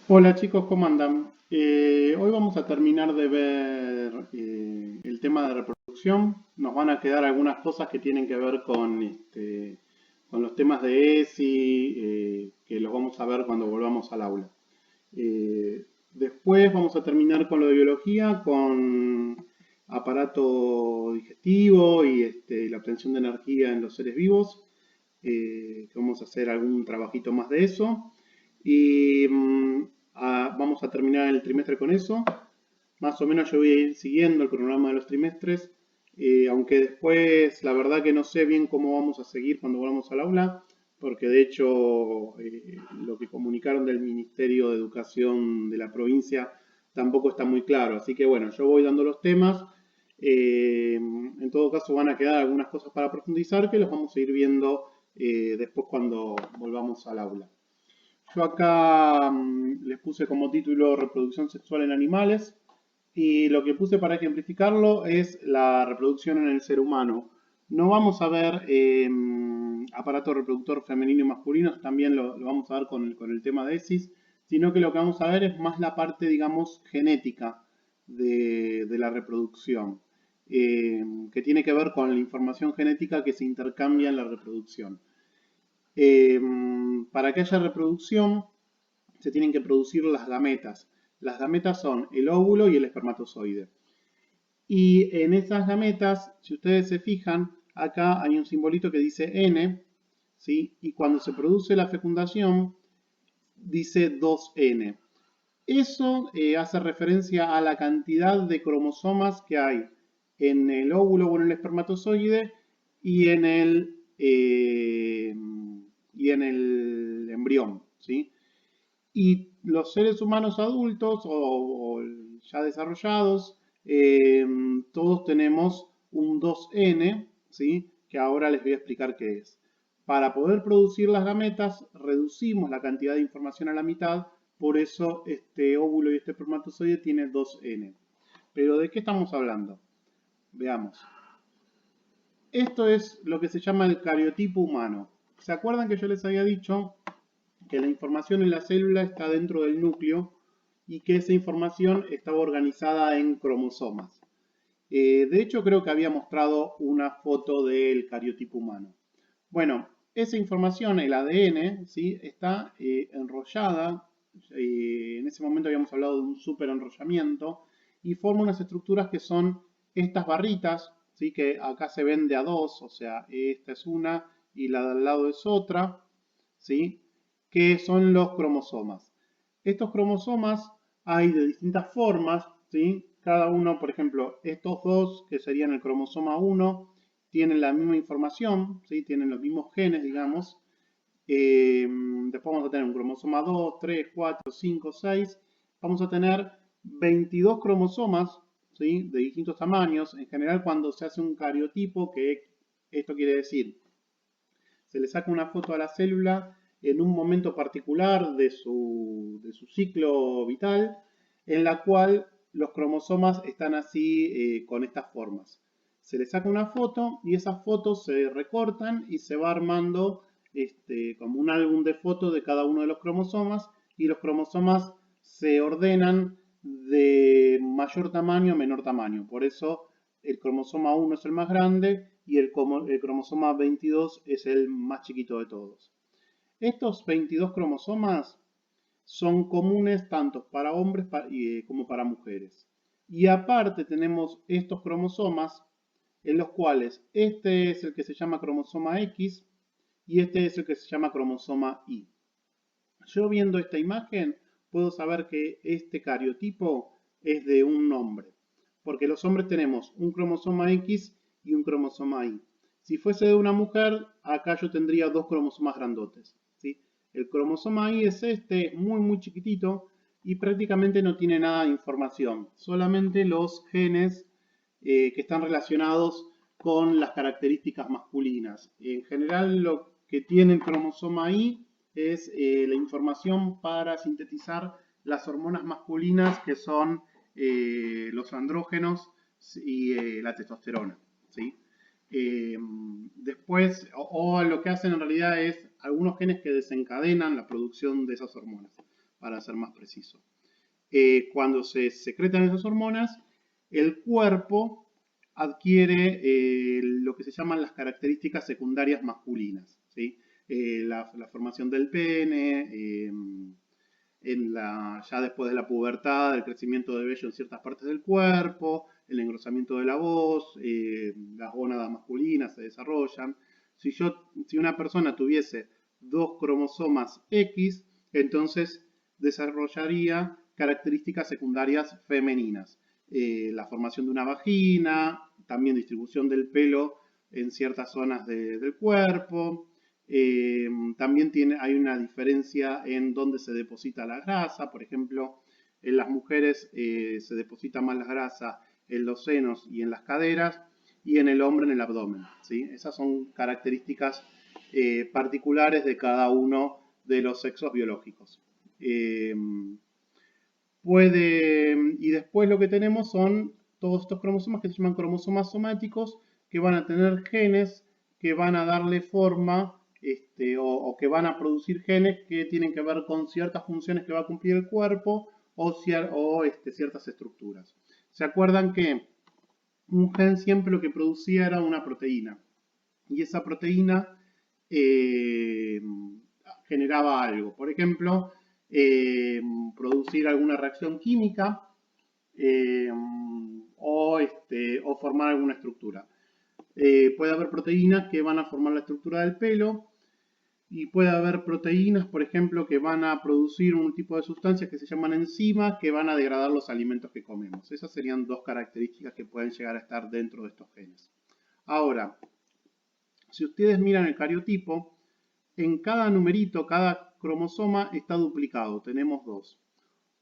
Hola chicos, ¿cómo andan? Hoy vamos a terminar de ver el tema de reproducción. Nos van a quedar algunas cosas que tienen que ver con los temas de ESI, que los vamos a ver cuando volvamos al aula. Después vamos a terminar con lo de biología, con aparato digestivo y la obtención de energía en los seres vivos. Que vamos a hacer algún trabajito más de eso. Y vamos a terminar el trimestre con eso. Más o menos yo voy a ir siguiendo el cronograma de los trimestres, aunque después la verdad que no sé bien cómo vamos a seguir cuando volvamos al aula, porque de hecho lo que comunicaron del Ministerio de Educación de la provincia tampoco está muy claro. Así que bueno, yo voy dando los temas. En todo caso van a quedar algunas cosas para profundizar que los vamos a ir viendo después cuando volvamos al aula. Yo acá les puse como título Reproducción sexual en animales y lo que puse para ejemplificarlo es la reproducción en el ser humano. No vamos a ver aparato reproductor femenino y masculino, también lo vamos a ver con el tema de ESIS, sino que lo que vamos a ver es más la parte, digamos, genética de la reproducción, que tiene que ver con la información genética que se intercambia en la reproducción. Eh, para que haya reproducción se tienen que producir las gametas. Las gametas son el óvulo y el espermatozoide. Y en esas gametas, si ustedes se fijan, acá hay un simbolito que dice N, ¿sí? Y cuando se produce la fecundación, dice 2N. Eso hace referencia a la cantidad de cromosomas que hay en el óvulo o en el espermatozoide y y en el embrión, ¿sí? Y los seres humanos adultos o ya desarrollados, eh, todos tenemos un 2N, ¿sí? Que ahora les voy a explicar qué es. Para poder producir las gametas, reducimos la cantidad de información a la mitad, por eso este óvulo y este espermatozoide tiene 2N. Pero ¿de qué estamos hablando? Veamos. Esto es lo que se llama el cariotipo humano. ¿Se acuerdan que yo les había dicho que la información en la célula está dentro del núcleo y que esa información estaba organizada en cromosomas? De hecho, creo que había mostrado una foto del cariotipo humano. Bueno, esa información, el ADN, ¿sí? Está enrollada. En ese momento habíamos hablado de un superenrollamiento y forma unas estructuras que son estas barritas, ¿sí? Que acá se ven de a dos, o sea, esta es una y la de al lado es otra, ¿sí? Que son los cromosomas. Estos cromosomas hay de distintas formas, ¿sí? Cada uno, por ejemplo, estos dos, que serían el cromosoma 1, tienen la misma información, ¿sí? Tienen los mismos genes, digamos. Después vamos a tener un cromosoma 2, 3, 4, 5, 6. Vamos a tener 22 cromosomas, ¿sí? De distintos tamaños. En general, cuando se hace un cariotipo, que esto quiere decir, se le saca una foto a la célula en un momento particular de su ciclo vital, en la cual los cromosomas están así con estas formas. Se le saca una foto y esas fotos se recortan y se va armando como un álbum de fotos de cada uno de los cromosomas y los cromosomas se ordenan de mayor tamaño a menor tamaño. Por eso el cromosoma 1 es el más grande y el cromosoma 22 es el más chiquito de todos. Estos 22 cromosomas son comunes tanto para hombres como para mujeres. Y aparte tenemos estos cromosomas en los cuales este es el que se llama cromosoma X y este es el que se llama cromosoma Y. Yo viendo esta imagen puedo saber que este cariotipo es de un hombre, porque los hombres tenemos un cromosoma X y un cromosoma Y. Si fuese de una mujer, acá yo tendría dos cromosomas grandotes, ¿sí? El cromosoma Y es este, muy muy chiquitito, y prácticamente no tiene nada de información, solamente los genes que están relacionados con las características masculinas. En general lo que tiene el cromosoma Y es la información para sintetizar las hormonas masculinas que son los andrógenos y la testosterona, ¿sí? Después, lo que hacen en realidad es algunos genes que desencadenan la producción de esas hormonas. para ser más preciso. Cuando se secretan esas hormonas, el cuerpo adquiere lo que se llaman las características secundarias masculinas, ¿sí? La formación del pene, ya después de la pubertad, el crecimiento de vello en ciertas partes del cuerpo, el engrosamiento de la voz, las gónadas masculinas se desarrollan. Si una persona tuviese 2 cromosomas X, entonces desarrollaría características secundarias femeninas. La formación de una vagina, también distribución del pelo en ciertas zonas del cuerpo. También hay una diferencia en dónde se deposita la grasa. Por ejemplo, en las mujeres se deposita más la grasa en los senos y en las caderas, y en el hombre en el abdomen, ¿sí? Esas son características particulares de cada uno de los sexos biológicos. Y después lo que tenemos son todos estos cromosomas que se llaman cromosomas somáticos, que van a tener genes que van a darle forma o que van a producir genes que tienen que ver con ciertas funciones que va a cumplir el cuerpo o ciertas estructuras. ¿Se acuerdan que un gen siempre lo que producía era una proteína? Y esa proteína generaba algo. Por ejemplo, producir alguna reacción química o formar alguna estructura. Puede haber proteínas que van a formar la estructura del pelo, y puede haber proteínas, por ejemplo, que van a producir un tipo de sustancias que se llaman enzimas, que van a degradar los alimentos que comemos. Esas serían 2 características que pueden llegar a estar dentro de estos genes. Ahora, si ustedes miran el cariotipo, en cada numerito, cada cromosoma está duplicado. Tenemos 2.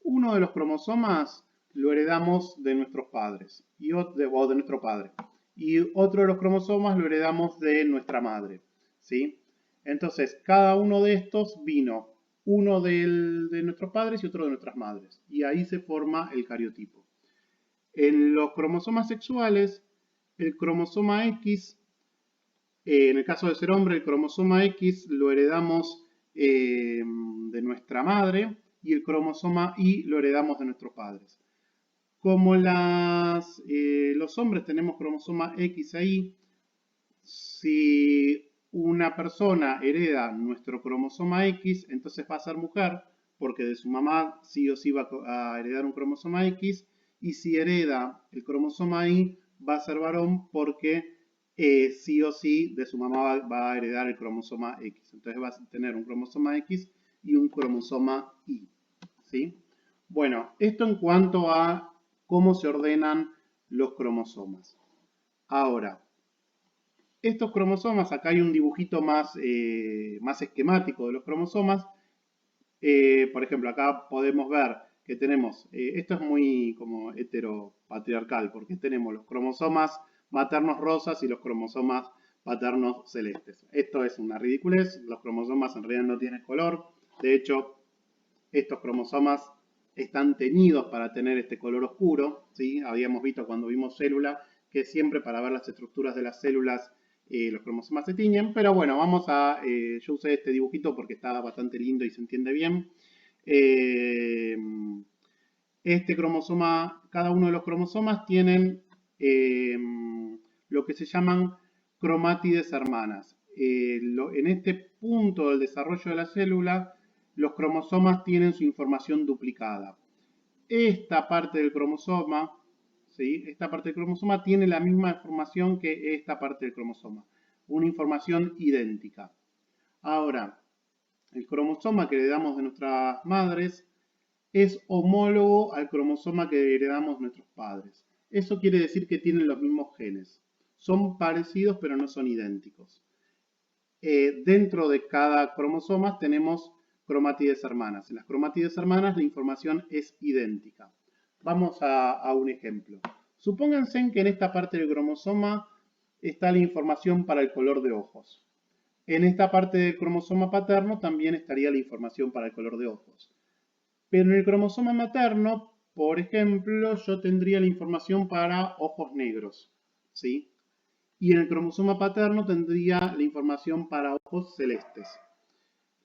Uno de los cromosomas lo heredamos de nuestros padres, o de nuestro padre. Y otro de los cromosomas lo heredamos de nuestra madre, ¿sí? Entonces, cada uno de estos vino, uno de nuestros padres y otro de nuestras madres. Y ahí se forma el cariotipo. En los cromosomas sexuales, el cromosoma X, en el caso de ser hombre, el cromosoma X lo heredamos de nuestra madre, y el cromosoma Y lo heredamos de nuestros padres. Como los hombres tenemos cromosoma X e Y, si una persona hereda nuestro cromosoma X, entonces va a ser mujer, porque de su mamá sí o sí va a heredar un cromosoma X, y si hereda el cromosoma Y, va a ser varón, porque sí o sí de su mamá va a heredar el cromosoma X. Entonces va a tener un cromosoma X y un cromosoma Y, ¿sí? Bueno, esto en cuanto a cómo se ordenan los cromosomas. Ahora, estos cromosomas, acá hay un dibujito más esquemático de los cromosomas. Por ejemplo, acá podemos ver que tenemos, esto es muy como heteropatriarcal, porque tenemos los cromosomas maternos rosas y los cromosomas paternos celestes. Esto es una ridiculez, los cromosomas en realidad no tienen color. De hecho, estos cromosomas están teñidos para tener este color oscuro, ¿sí? Habíamos visto cuando vimos célula que siempre para ver las estructuras de las células los cromosomas se tiñen, pero bueno, yo usé este dibujito porque está bastante lindo y se entiende bien. Este cromosoma, cada uno de los cromosomas tienen lo que se llaman cromátides hermanas. En este punto del desarrollo de la célula, los cromosomas tienen su información duplicada. Esta parte del cromosoma, ¿sí? Esta parte del cromosoma tiene la misma información que esta parte del cromosoma, una información idéntica. Ahora, el cromosoma que heredamos de nuestras madres es homólogo al cromosoma que heredamos de nuestros padres. Eso quiere decir que tienen los mismos genes. Son parecidos, pero no son idénticos. Dentro de cada cromosoma tenemos cromátides hermanas. En las cromátides hermanas la información es idéntica. Vamos a un ejemplo. Supónganse que en esta parte del cromosoma está la información para el color de ojos. En esta parte del cromosoma paterno también estaría la información para el color de ojos. Pero en el cromosoma materno, por ejemplo, yo tendría la información para ojos negros, ¿sí? Y en el cromosoma paterno tendría la información para ojos celestes.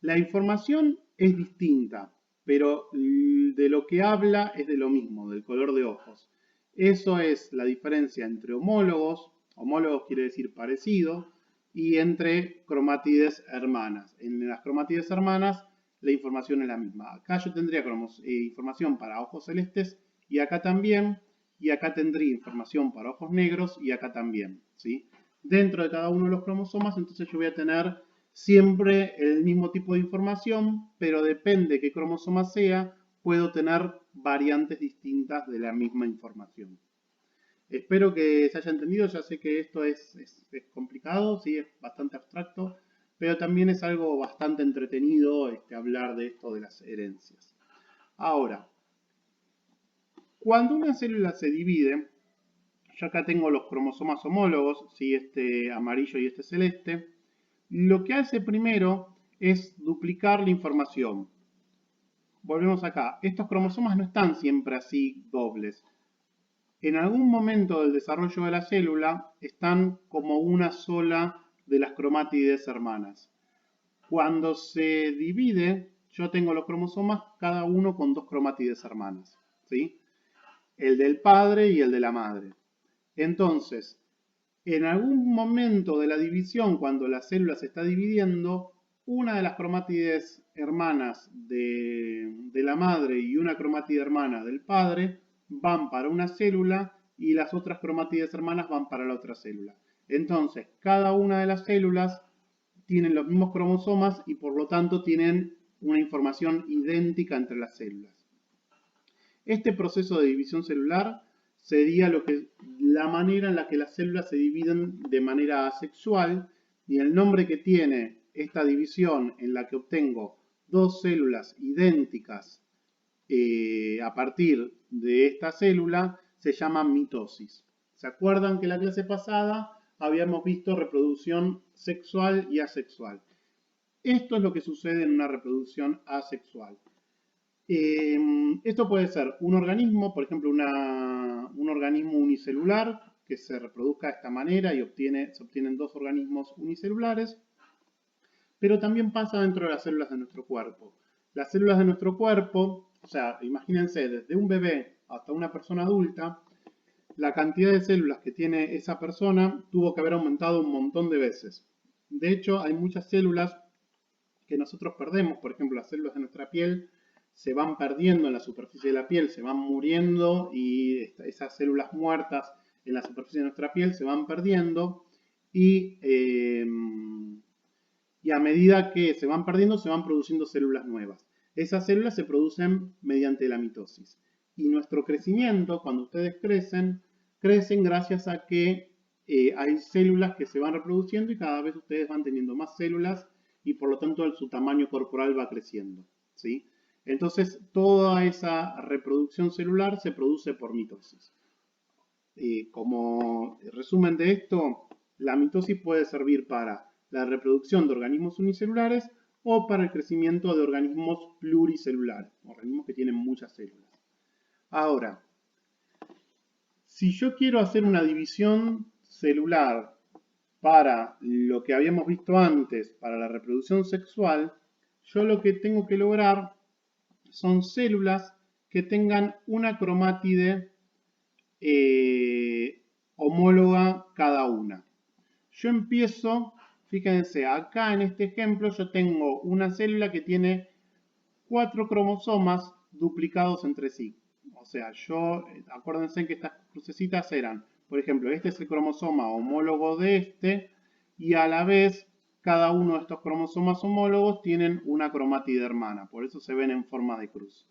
La información es distinta, pero de lo que habla es de lo mismo, del color de ojos. Eso es la diferencia entre homólogos, homólogos quiere decir parecido, y entre cromátides hermanas. En las cromátides hermanas la información es la misma. Acá yo tendría información para ojos celestes y acá también, y acá tendría información para ojos negros y acá también, ¿sí? Dentro de cada uno de los cromosomas, entonces yo voy a tener siempre el mismo tipo de información, pero depende qué cromosoma sea, puedo tener variantes distintas de la misma información. Espero que se haya entendido, ya sé que esto es complicado, ¿sí? Es bastante abstracto, pero también es algo bastante entretenido hablar de esto de las herencias. Ahora, cuando una célula se divide, yo acá tengo los cromosomas homólogos, ¿sí? Este amarillo y este celeste. Lo que hace primero es duplicar la información. Volvemos acá. Estos cromosomas no están siempre así dobles. En algún momento del desarrollo de la célula están como una sola de las cromátides hermanas. Cuando se divide, yo tengo los cromosomas cada uno con dos cromátides hermanas, ¿sí? El del padre y el de la madre. Entonces, en algún momento de la división, cuando la célula se está dividiendo, una de las cromátides hermanas de la madre y una cromátide hermana del padre van para una célula y las otras cromátides hermanas van para la otra célula. Entonces, cada una de las células tienen los mismos cromosomas y por lo tanto tienen una información idéntica entre las células. Este proceso de división celular sería la manera en la que las células se dividen de manera asexual, y el nombre que tiene esta división en la que obtengo dos células idénticas a partir de esta célula se llama mitosis. ¿Se acuerdan que en la clase pasada habíamos visto reproducción sexual y asexual? Esto es lo que sucede en una reproducción asexual. Esto puede ser un organismo, por ejemplo, un organismo unicelular que se reproduzca de esta manera y se obtienen dos organismos unicelulares, pero también pasa dentro de las células de nuestro cuerpo. Las células de nuestro cuerpo, o sea, imagínense, desde un bebé hasta una persona adulta, la cantidad de células que tiene esa persona tuvo que haber aumentado un montón de veces. De hecho, hay muchas células que nosotros perdemos, por ejemplo, las células de nuestra piel se van perdiendo en la superficie de la piel, se van muriendo y esas células muertas en la superficie de nuestra piel se van perdiendo y a medida que se van perdiendo se van produciendo células nuevas. Esas células se producen mediante la mitosis. Y nuestro crecimiento, cuando ustedes crecen gracias a que hay células que se van reproduciendo y cada vez ustedes van teniendo más células y por lo tanto su tamaño corporal va creciendo, ¿sí? Entonces, toda esa reproducción celular se produce por mitosis. Como resumen de esto, la mitosis puede servir para la reproducción de organismos unicelulares o para el crecimiento de organismos pluricelulares, organismos que tienen muchas células. Ahora, si yo quiero hacer una división celular para lo que habíamos visto antes, para la reproducción sexual, yo lo que tengo que lograr son células que tengan una cromátide homóloga cada una. Yo empiezo, fíjense, acá en este ejemplo yo tengo una célula que tiene 4 cromosomas duplicados entre sí. O sea, acuérdense que estas crucecitas eran, por ejemplo, este es el cromosoma homólogo de este, y a la vez cada uno de estos cromosomas homólogos tienen una cromátide hermana, por eso se ven en forma de cruz.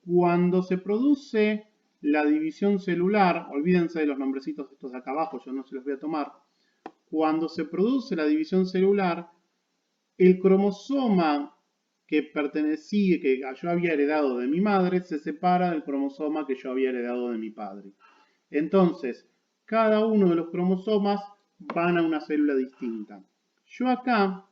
Cuando se produce la división celular, olvídense de los nombrecitos estos de acá abajo, yo no se los voy a tomar. Cuando se produce la división celular, el cromosoma que yo había heredado de mi madre, se separa del cromosoma que yo había heredado de mi padre. Entonces, cada uno de los cromosomas van a una célula distinta. Yo acá,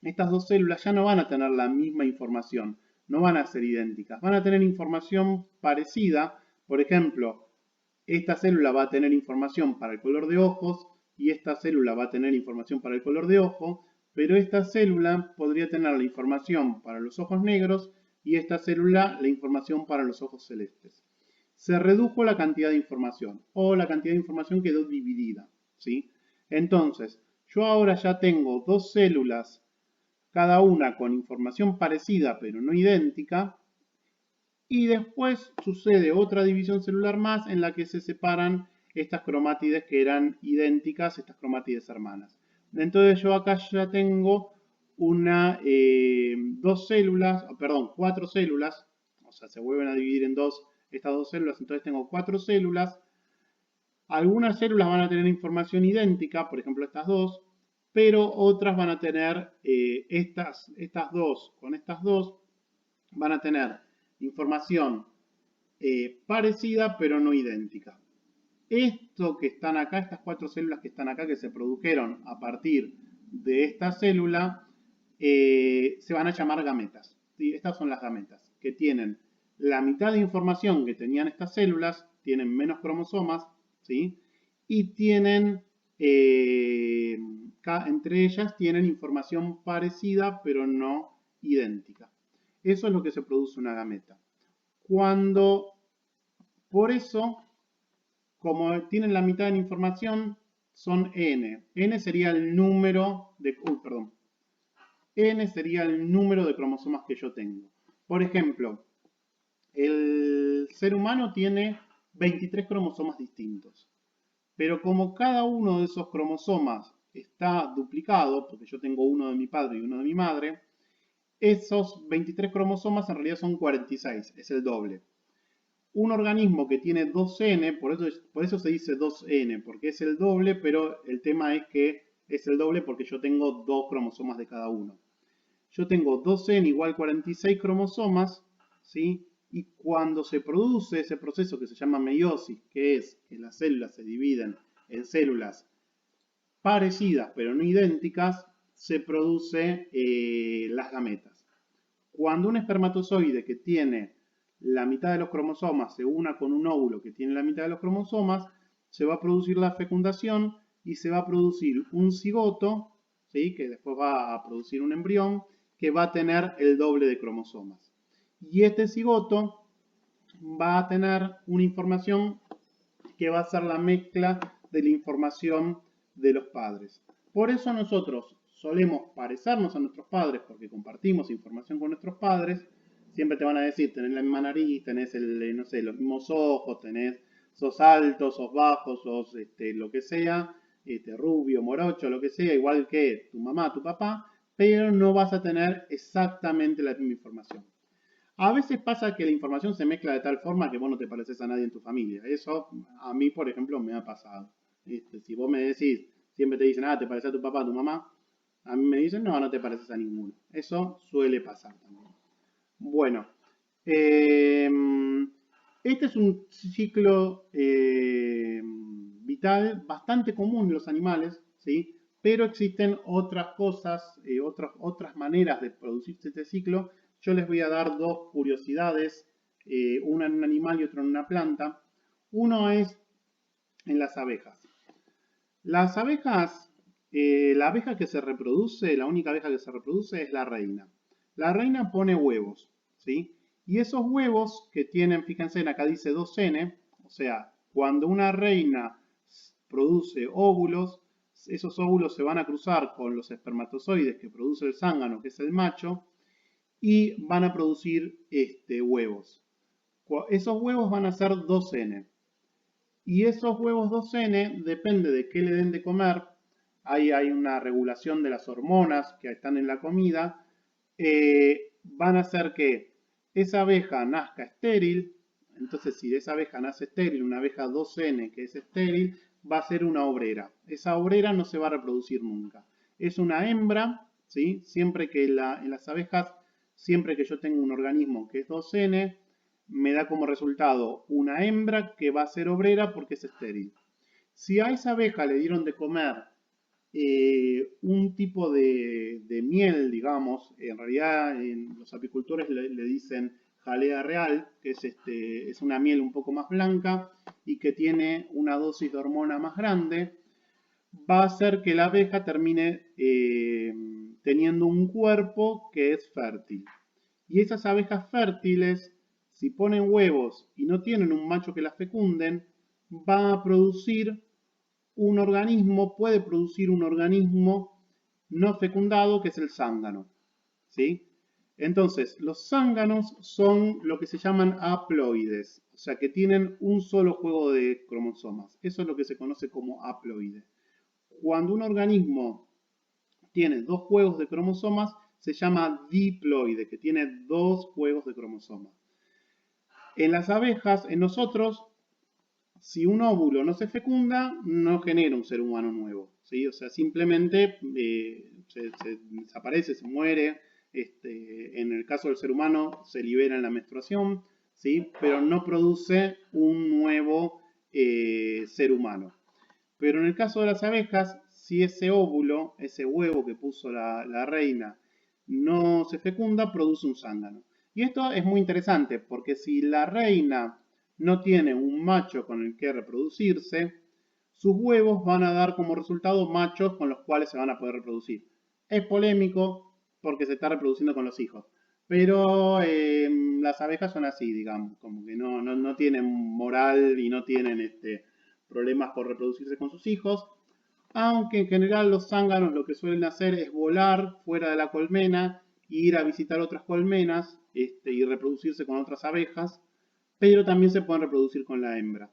estas dos células ya no van a tener la misma información, no van a ser idénticas, van a tener información parecida. Por ejemplo, esta célula va a tener información para el color de ojos y esta célula va a tener información para el color de ojo, pero esta célula podría tener la información para los ojos negros y esta célula la información para los ojos celestes. Se redujo la cantidad de información o la cantidad de información quedó dividida, ¿sí? Entonces, yo ahora ya tengo dos células, cada una con información parecida pero no idéntica, y después sucede otra división celular más en la que se separan estas cromátides que eran idénticas, estas cromátides hermanas. Entonces yo acá ya tengo cuatro células, o sea, se vuelven a dividir en dos estas dos células, entonces tengo cuatro células. Algunas células van a tener información idéntica, por ejemplo estas dos, pero otras van a tener, estas dos con estas dos, van a tener información parecida pero no idéntica. Esto que están acá, estas cuatro células que están acá, que se produjeron a partir de esta célula, se van a llamar gametas. ¿Sí? Estas son las gametas, que tienen la mitad de información que tenían estas células, tienen menos cromosomas, ¿sí? Y tienen, entre ellas tienen información parecida pero no idéntica. Eso es lo que se produce una gameta. Por eso, como tienen la mitad de la información, son n. N sería el número de, N sería el número de cromosomas que yo tengo. Por ejemplo, el ser humano tiene 23 cromosomas distintos. Pero como cada uno de esos cromosomas está duplicado, porque yo tengo uno de mi padre y uno de mi madre, esos 23 cromosomas en realidad son 46, es el doble. Un organismo que tiene 2N, por eso se dice 2N, porque es el doble, pero el tema es que es el doble porque yo tengo dos cromosomas de cada uno. Yo tengo 2N igual 46 cromosomas, ¿sí? Y cuando se produce ese proceso que se llama meiosis, que es que las células se dividen en células parecidas pero no idénticas, se produce las gametas. Cuando un espermatozoide que tiene la mitad de los cromosomas se una con un óvulo que tiene la mitad de los cromosomas, se va a producir la fecundación y se va a producir un cigoto, ¿sí? Que después va a producir un embrión que va a tener el doble de cromosomas. Y este cigoto va a tener una información que va a ser la mezcla de la información de los padres. Por eso nosotros solemos parecernos a nuestros padres porque compartimos información con nuestros padres. Siempre te van a decir, tenés la misma nariz, tenés no sé, los mismos ojos, sos alto, sos bajo, sos lo que sea, rubio, morocho, lo que sea, igual que tu mamá, tu papá, pero no vas a tener exactamente la misma información. A veces pasa que la información se mezcla de tal forma que vos no te pareces a nadie en tu familia. Eso a mí, por ejemplo, me ha pasado. Si vos me decís, siempre te dicen, te pareces a tu papá, a tu mamá, a mí me dicen, no, no te pareces a ninguno. Eso suele pasar también. Bueno, este es un ciclo vital bastante común en los animales, ¿sí? Pero existen otras cosas, otras maneras de producirse este ciclo. Yo les voy a dar dos curiosidades, una en un animal y otra en una planta. Uno es en las abejas. Las abejas, la abeja que se reproduce, la única abeja que se reproduce es la reina. La reina pone huevos, ¿sí? Y esos huevos que tienen, fíjense, acá dice 2N, o sea, cuando una reina produce óvulos, esos óvulos se van a cruzar con los espermatozoides que produce el zángano, que es el macho, y van a producir huevos. Esos huevos van a ser 2N. Y esos huevos 2N, depende de qué le den de comer, ahí hay una regulación de las hormonas que están en la comida, van a hacer que esa abeja nazca estéril. Entonces, si de esa abeja nace estéril, una abeja 2N que es estéril, va a ser una obrera. Esa obrera no se va a reproducir nunca. Es una hembra, ¿sí? Siempre que en las abejas, siempre que yo tengo un organismo que es 2N, me da como resultado una hembra que va a ser obrera porque es estéril. Si a esa abeja le dieron de comer un tipo de miel, digamos, en realidad los apicultores le dicen jalea real, que es una miel un poco más blanca y que tiene una dosis de hormona más grande, va a hacer que la abeja termine teniendo un cuerpo que es fértil. Y esas abejas fértiles, si ponen huevos y no tienen un macho que las fecunden, va a producir un organismo, puede producir un organismo no fecundado que es el zángano, ¿sí? Entonces, los zánganos son lo que se llaman haploides, o sea que tienen un solo juego de cromosomas. Eso es lo que se conoce como haploide. Cuando un organismo tiene dos juegos de cromosomas, se llama diploide, que tiene dos juegos de cromosomas. En las abejas, en nosotros, si un óvulo no se fecunda, no genera un ser humano nuevo, ¿sí? O sea, simplemente se desaparece, se muere. En el caso del ser humano, se libera en la menstruación, ¿sí? Pero no produce un nuevo ser humano. Pero en el caso de las abejas, si ese óvulo, ese huevo que puso la reina, no se fecunda, produce un zángano. Y esto es muy interesante porque si la reina no tiene un macho con el que reproducirse, sus huevos van a dar como resultado machos con los cuales se van a poder reproducir. Es polémico porque se está reproduciendo con los hijos, pero las abejas son así, digamos, como que no tienen moral y no tienen problemas por reproducirse con sus hijos, aunque en general los zánganos lo que suelen hacer es volar fuera de la colmena, ir a visitar otras colmenas y reproducirse con otras abejas, pero también se pueden reproducir con la hembra.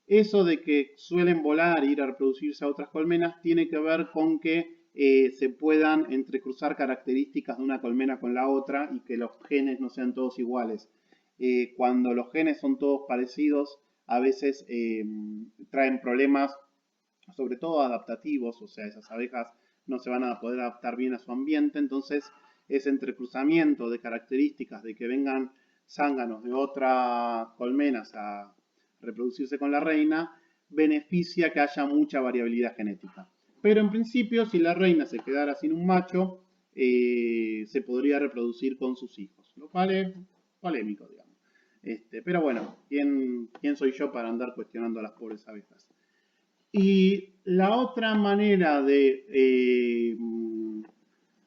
Eso de que suelen volar e ir a reproducirse a otras colmenas tiene que ver con que se puedan entrecruzar características de una colmena con la otra y que los genes no sean todos iguales. Cuando los genes son todos parecidos, a veces traen problemas, sobre todo adaptativos, o sea, esas abejas no se van a poder adaptar bien a su ambiente, entonces ese entrecruzamiento de características de que vengan zánganos de otras colmenas a reproducirse con la reina, beneficia que haya mucha variabilidad genética. Pero en principio, si la reina se quedara sin un macho, se podría reproducir con sus hijos, lo cual es polémico, digamos. Pero bueno, ¿quién soy yo para andar cuestionando a las pobres abejas? Y la otra manera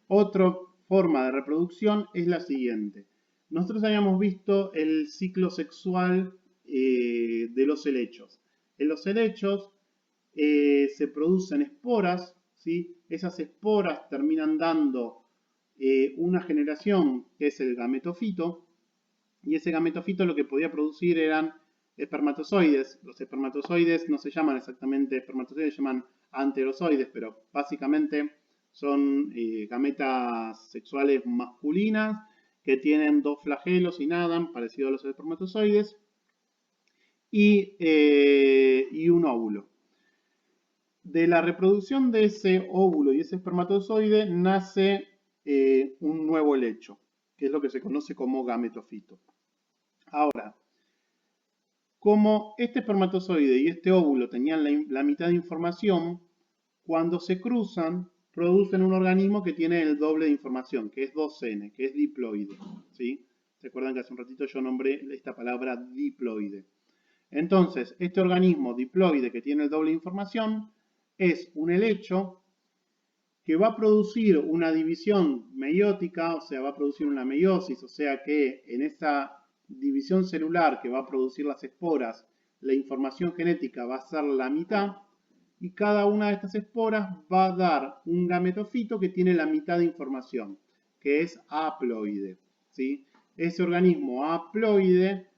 otra forma de reproducción es la siguiente. Nosotros habíamos visto el ciclo sexual de los helechos. En los helechos se producen esporas, ¿sí? Esas esporas terminan dando una generación que es el gametofito, y ese gametofito lo que podía producir eran espermatozoides. Los espermatozoides no se llaman exactamente espermatozoides, se llaman anterozoides, pero básicamente son gametas sexuales masculinas que tienen dos flagelos y nadan, parecido a los espermatozoides, y un óvulo. De la reproducción de ese óvulo y ese espermatozoide nace un nuevo helecho, que es lo que se conoce como gametofito. Ahora, como este espermatozoide y este óvulo tenían la mitad de información, cuando se cruzan, producen un organismo que tiene el doble de información, que es 2N, que es diploide, ¿sí? ¿Se acuerdan que hace un ratito yo nombré esta palabra diploide? Entonces, este organismo diploide que tiene el doble de información es un helecho que va a producir una división meiótica, o sea, va a producir una meiosis, o sea que en esa división celular que va a producir las esporas, la información genética va a ser la mitad, y cada una de estas esporas va a dar un gametofito que tiene la mitad de información, que es haploide, ¿sí? Ese organismo haploide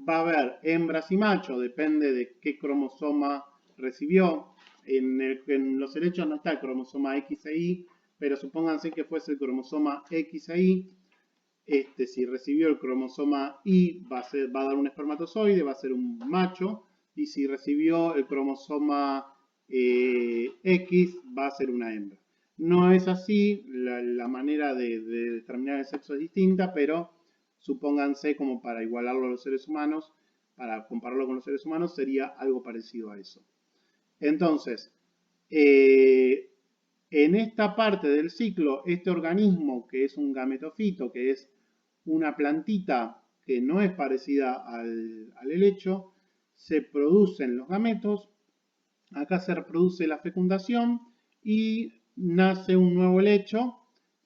va a haber hembras y machos, depende de qué cromosoma recibió. En los helechos no está el cromosoma X e Y, pero supónganse que fuese el cromosoma X e Y. Si recibió el cromosoma Y va a dar un espermatozoide, va a ser un macho, y si recibió el cromosoma X va a ser una hembra. No es así, la manera de determinar el sexo es distinta, pero supónganse como para igualarlo a los seres humanos, para compararlo con los seres humanos, sería algo parecido a eso. Entonces, en esta parte del ciclo, este organismo que es un gametofito, que es una plantita que no es parecida al helecho, se producen los gametos, acá se reproduce la fecundación y nace un nuevo helecho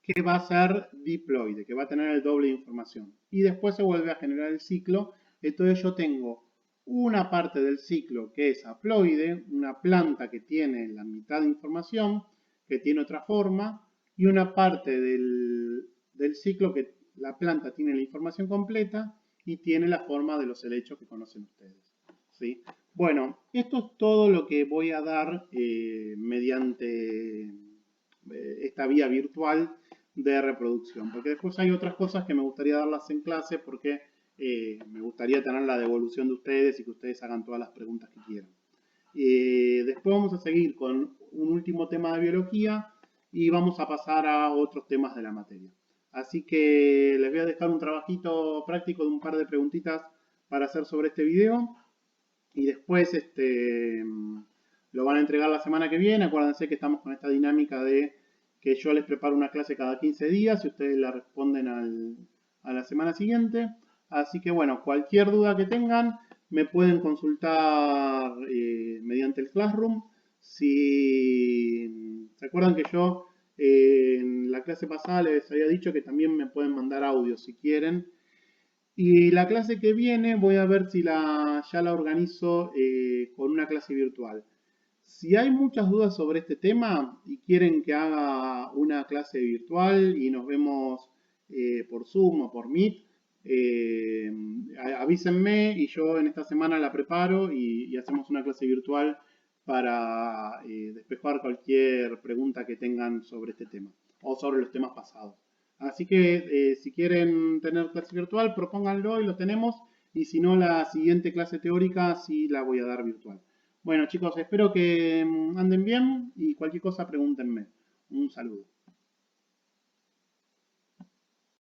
que va a ser diploide, que va a tener el doble de información. Y después se vuelve a generar el ciclo. Entonces yo tengo una parte del ciclo que es haploide, una planta que tiene la mitad de información, que tiene otra forma, y una parte del ciclo que la planta tiene la información completa y tiene la forma de los helechos que conocen ustedes. ¿Sí? Bueno, esto es todo lo que voy a dar mediante esta vía virtual de reproducción, porque después hay otras cosas que me gustaría darlas en clase porque me gustaría tener la devolución de ustedes y que ustedes hagan todas las preguntas que quieran. Después vamos a seguir con un último tema de biología y vamos a pasar a otros temas de la materia. Así que les voy a dejar un trabajito práctico de un par de preguntitas para hacer sobre este video y después lo van a entregar la semana que viene. Acuérdense que estamos con esta dinámica de que yo les preparo una clase cada 15 días y ustedes la responden a la semana siguiente. Así que bueno, cualquier duda que tengan me pueden consultar mediante el Classroom. Si se acuerdan que yo en la clase pasada les había dicho que también me pueden mandar audio si quieren. Y la clase que viene voy a ver si ya la organizo con una clase virtual. Si hay muchas dudas sobre este tema y quieren que haga una clase virtual y nos vemos por Zoom o por Meet, eh, avísenme y yo en esta semana la preparo y hacemos una clase virtual para despejar cualquier pregunta que tengan sobre este tema o sobre los temas pasados. Así que si quieren tener clase virtual, propónganlo y lo tenemos. Y si no, la siguiente clase teórica sí la voy a dar virtual. Bueno, chicos, espero que anden bien y cualquier cosa pregúntenme. Un saludo.